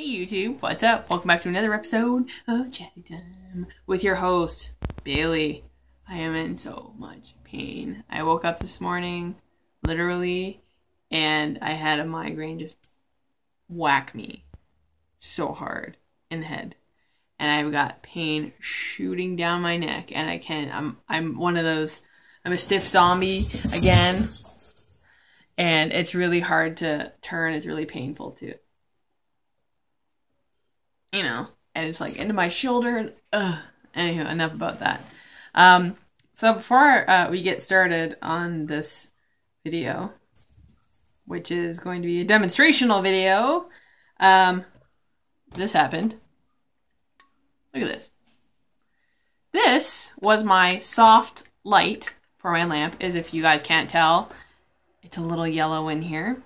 Hey YouTube, what's up? Welcome back to another episode of Jazzy Time with your host, Bailey. I am in so much pain. I woke up this morning, literally, and I had a migraine just whack me so hard in the head. And I've got pain shooting down my neck, and I'm one of those, I'm a stiff zombie again. And it's really hard to turn, it's really painful too. You know, and it's like into my shoulder and anywho, enough about that. So before we get started on this video, which is going to be a demonstrational video, this happened. Look at this. This was my soft light for my lamp. As if you guys can't tell, it's a little yellow in here.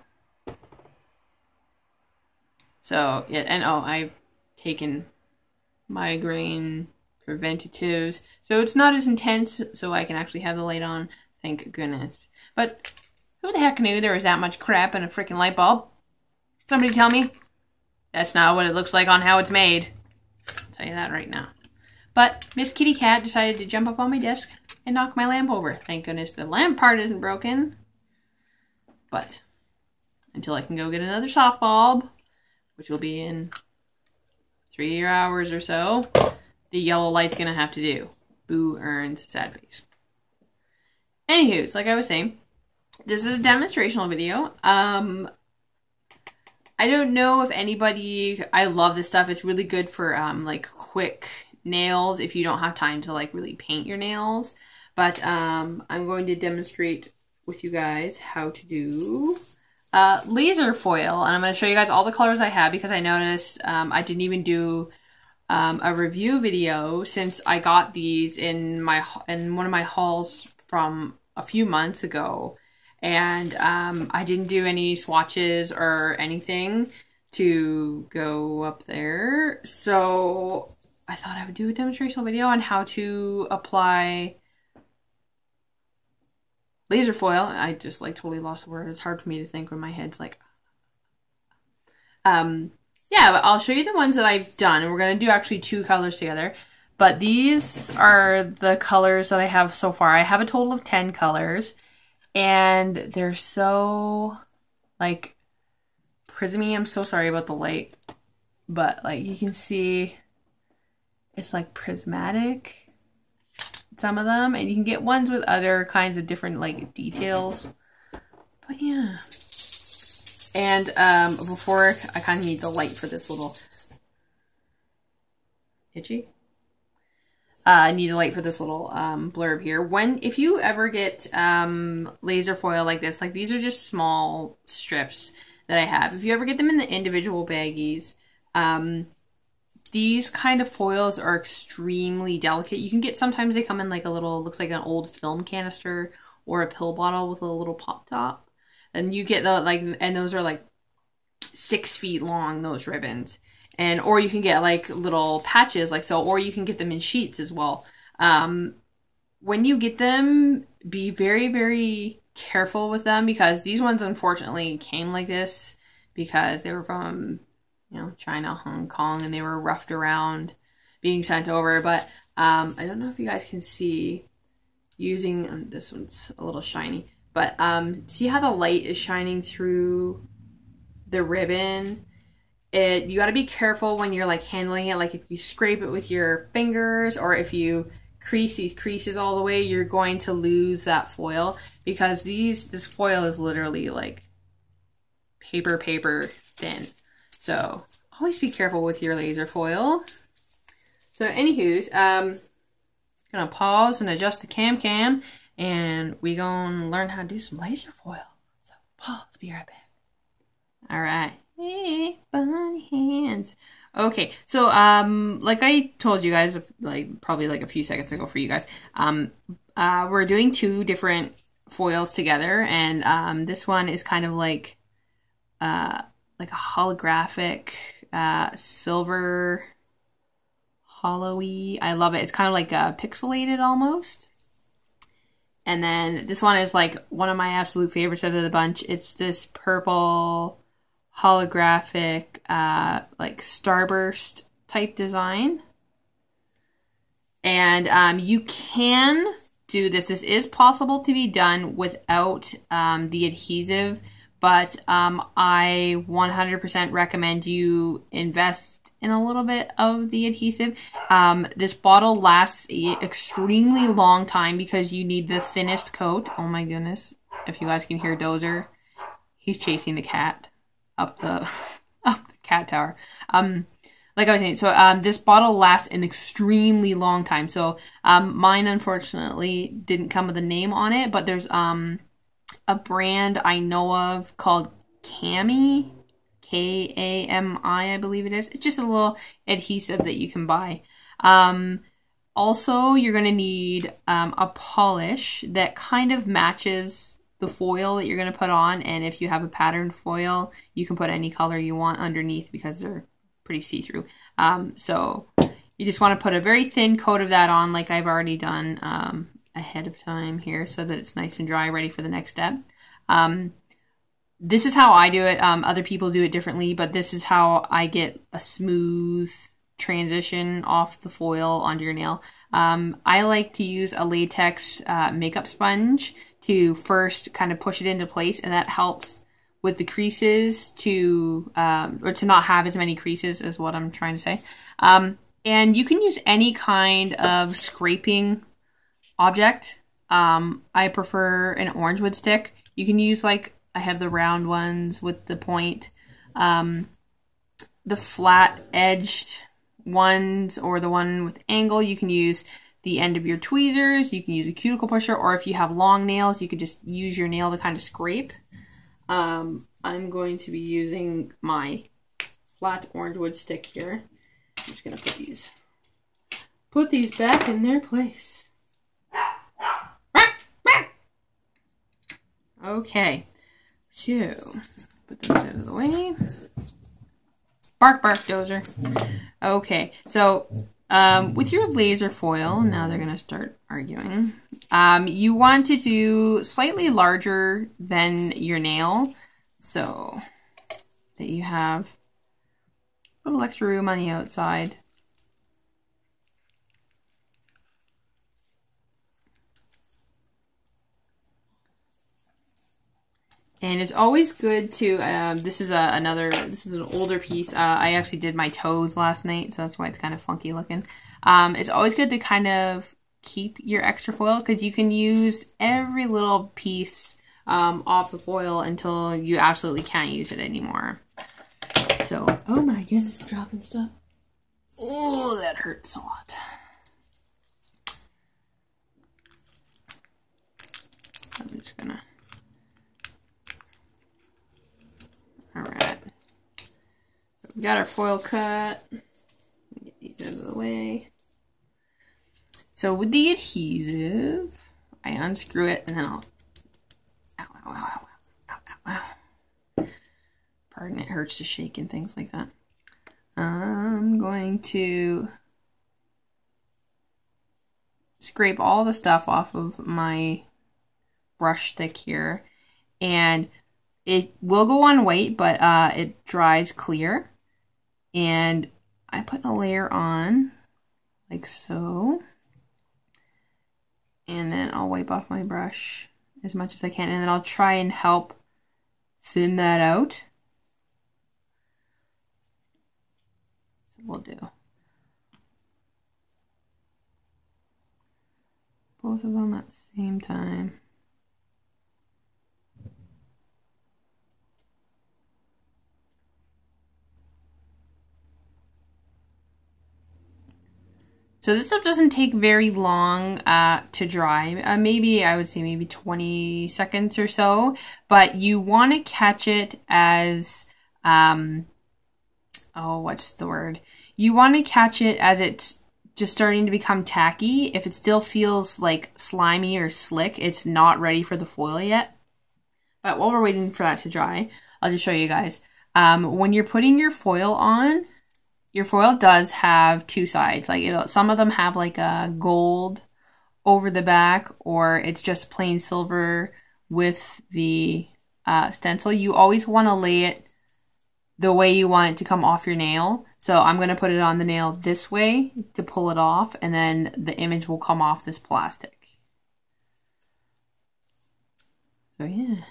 So yeah, and I've taken migraine preventatives, so it's not as intense, so I can actually have the light on, thank goodness. But who the heck knew there was that much crap in a freaking light bulb? Somebody tell me. That's not what it looks like on how it's made. I'll tell you that right now. But Miss Kitty Cat decided to jump up on my desk and knock my lamp over. Thank goodness the lamp part isn't broken. But until I can go get another soft bulb, which will be in 3 hours or so, the yellow light's gonna have to do. Boo earns sad face. Anywho, like I was saying, this is a demonstrational video. I don't know if anybody, I love this stuff. It's really good for like quick nails if you don't have time to like really paint your nails. But I'm going to demonstrate with you guys how to do laser foil, and I'm going to show you guys all the colors I have because I noticed I didn't even do a review video since I got these in one of my hauls from a few months ago, and I didn't do any swatches or anything to go up there, so I thought I would do a demonstrational video on how to apply laser foil. I just like totally lost the word. It's hard for me to think when my head's like, yeah, but I'll show you the ones that I've done, and we're going to do actually two colors together. But these are the colors that I have so far. I have a total of 10 colors, and they're so like prismy. I'm so sorry about the light, but like you can see it's like prismatic, some of them, and you can get ones with other kinds of different like details, but yeah. And before, I kind of need the light for this little itchy. I need a light for this little blurb here. If you ever get laser foil like this, like these are just small strips that I have. If you ever get them in the individual baggies, these kind of foils are extremely delicate. You can get, sometimes they come in like a little, looks like an old film canister or a pill bottle with a little pop top. And you get the, like, and those are like 6 feet long, those ribbons. And, or you can get like little patches like so, or you can get them in sheets as well. When you get them, be very, very careful with them because these ones unfortunately came like this because they were from, you know, China, Hong Kong, and they were roughed around being sent over. But I don't know if you guys can see using, this one's a little shiny, but see how the light is shining through the ribbon? You got to be careful when you're like handling it. Like if you scrape it with your fingers or if you crease these creases all the way, you're going to lose that foil because this foil is literally like paper thin. So always be careful with your laser foil. So anywho's, gonna pause and adjust the cam and we gonna learn how to do some laser foil. So pause, be right back. All right. Hey, bunny hands. Okay, so like I told you guys, like probably like a few seconds ago for you guys, we're doing two different foils together, and this one is kind of like a holographic silver hollowy. I love it. It's kind of like pixelated almost. And then this one is like one of my absolute favorites out of the bunch. It's this purple holographic like starburst type design. And you can do this. This is possible to be done without the adhesive, but I 100% recommend you invest in a little bit of the adhesive. This bottle lasts an extremely long time because you need the thinnest coat. Oh my goodness. If you guys can hear Dozer, he's chasing the cat up the up the cat tower. Like I was saying, so this bottle lasts an extremely long time. So mine unfortunately didn't come with a name on it, but there's a brand I know of called Kami, K-A-M-I, I believe it is. It's just a little adhesive that you can buy. Also, you're going to need a polish that kind of matches the foil that you're going to put on. And if you have a patterned foil, you can put any color you want underneath because they're pretty see-through. So you just want to put a very thin coat of that on, like I've already done ahead of time here, so that it's nice and dry, ready for the next step. This is how I do it. Other people do it differently, but this is how I get a smooth transition off the foil onto your nail. I like to use a latex makeup sponge to first kind of push it into place, and that helps with the creases to, or to not have as many creases is what I'm trying to say. And you can use any kind of scraping object. I prefer an orange wood stick. You can use, like, I have the round ones with the point, the flat edged ones, or the one with angle. You can use the end of your tweezers. You can use a cuticle pusher, or if you have long nails, you could just use your nail to kind of scrape. I'm going to be using my flat orange wood stick here. I'm just gonna put these back in their place. Okay, so put those out of the way. Bark, bark, Dozer. Okay, so with your laser foil, now they're gonna start arguing. You want to do slightly larger than your nail, so that you have a little extra room on the outside. And it's always good to, this is an older piece. I actually did my toes last night, so that's why it's kind of funky looking. It's always good to kind of keep your extra foil, because you can use every little piece off the foil until you absolutely can't use it anymore. So, oh my goodness, dropping stuff. Oh, that hurts a lot. I'm just gonna... Alright. So we got our foil cut. Get these out of the way. So with the adhesive, I unscrew it and then I'll... Ow, ow, ow, ow, ow, ow. Pardon, it hurts to shake and things like that. I'm going to scrape all the stuff off of my brush stick here, and it will go on white, but it dries clear. And I put a layer on like so, and then I'll wipe off my brush as much as I can, and then I'll try and help thin that out. So we'll do both of them at the same time. So this stuff doesn't take very long to dry. Maybe, I would say maybe 20 seconds or so. But you want to catch it as, oh, what's the word? You want to catch it as it's just starting to become tacky. If it still feels like slimy or slick, it's not ready for the foil yet. But while we're waiting for that to dry, I'll just show you guys. When you're putting your foil on, your foil does have two sides. Like some of them have like a gold over the back, or it's just plain silver with the stencil. You always want to lay it the way you want it to come off your nail. So I'm going to put it on the nail this way to pull it off, and then the image will come off this plastic. So yeah.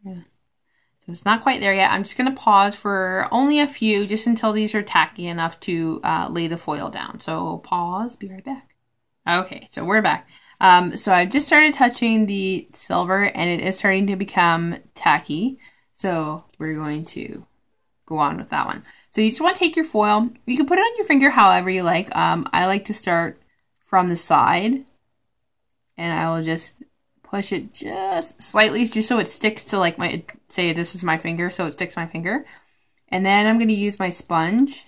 So it's not quite there yet. I'm just going to pause for only a few, just until these are tacky enough to lay the foil down. So pause, be right back. Okay, so we're back. So I've just started touching the silver, and it is starting to become tacky. So we're going to go on with that one. So you just want to take your foil. You can put it on your finger however you like. I like to start from the side, and I will just push it just slightly, just so it sticks to, like, my, say this is my finger, so it sticks to my finger. And then I'm going to use my sponge,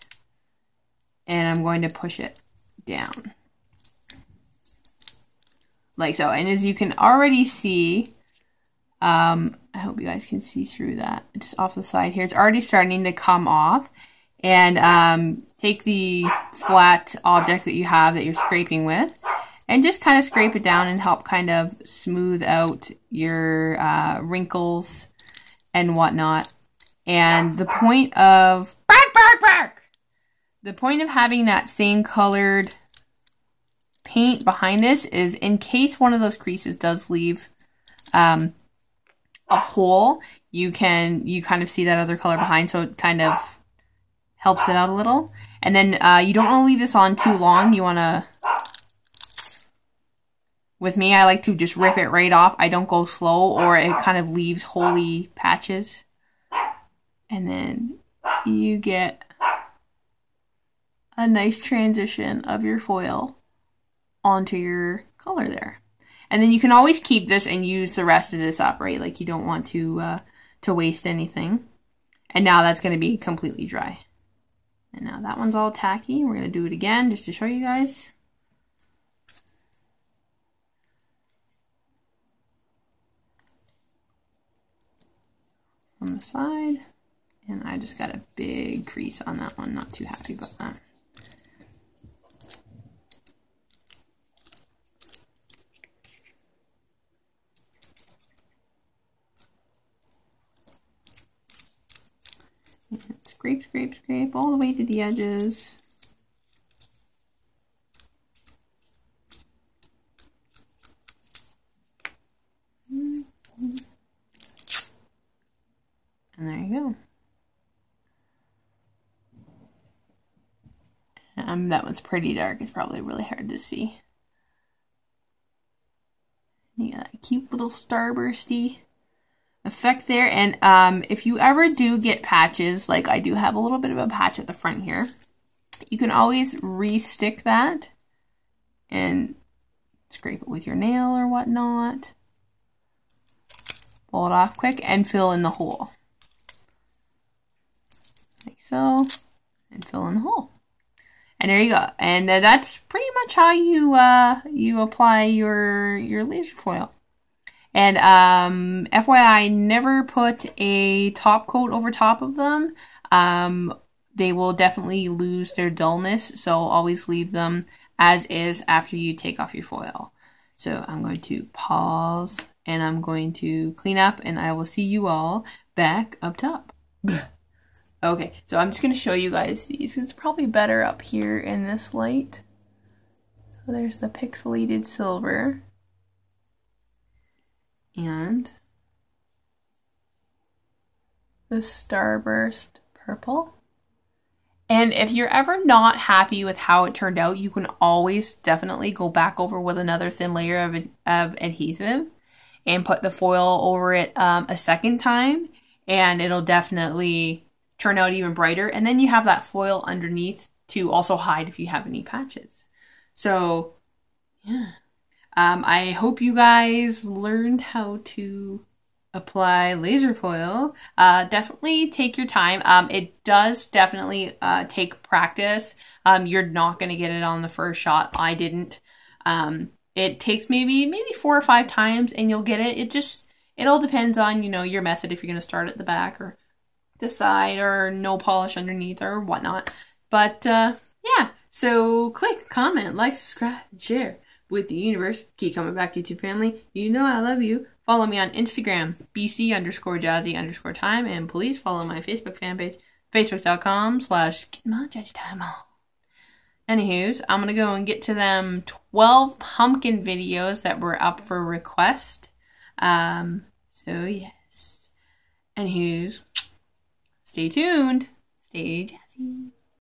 and I'm going to push it down. Like so. And as you can already see, I hope you guys can see through that, just off the side here, it's already starting to come off. And take the flat object that you have that you're scraping with, and just kind of scrape it down and help kind of smooth out your wrinkles and whatnot. And the point of the point of having that same colored paint behind this is in case one of those creases does leave a hole, you kind of see that other color behind, so it kind of helps it out a little. And then you don't want to leave this on too long. You want to, with me, I like to just rip it right off. I don't go slow, or it kind of leaves holy patches. And then you get a nice transition of your foil onto your color there. And then you can always keep this and use the rest of this up, right? Like, you don't want to waste anything. And now that's going to be completely dry. And now that one's all tacky. We're going to do it again just to show you guys. From the side. And I just got a big crease on that one. Not too happy about that. And scrape, scrape, scrape all the way to the edges. And there you go. That one's pretty dark. It's probably really hard to see. You got a cute little starbursty effect there. And if you ever do get patches, like I do have a little bit of a patch at the front here, you can always re-stick that and scrape it with your nail or whatnot. Pull it off quick and fill in the hole. Like so. And fill in the hole. And there you go. And that's pretty much how you apply your laser foil. And FYI, never put a top coat over top of them. They will definitely lose their dullness, so always leave them as is after you take off your foil. So I'm going to pause, and I'm going to clean up, and I will see you all back up top. Okay, so I'm just going to show you guys these. It's probably better up here in this light. So there's the pixelated silver. And the starburst purple. And if you're ever not happy with how it turned out, you can always definitely go back over with another thin layer of adhesive and put the foil over it a second time, and it'll definitely turn out even brighter. And then you have that foil underneath to also hide if you have any patches. So yeah, I hope you guys learned how to apply laser foil. Definitely take your time. It does definitely take practice. You're not going to get it on the first shot. I didn't. It takes maybe 4 or 5 times and you'll get it. It all depends on, you know, your method, if you're going to start at the back or the side or no polish underneath or whatnot. But yeah, so click, comment, like, subscribe, and share with the universe. Keep coming back, YouTube family. You know I love you. Follow me on Instagram, BC_Jazzy_time, and please follow my Facebook fan page, Facebook.com/get my Jazzy time on. Anywho's, I'm gonna go and get to them 12 pumpkin videos that were up for request. So yes. Anywho's, stay tuned. Stay jazzy.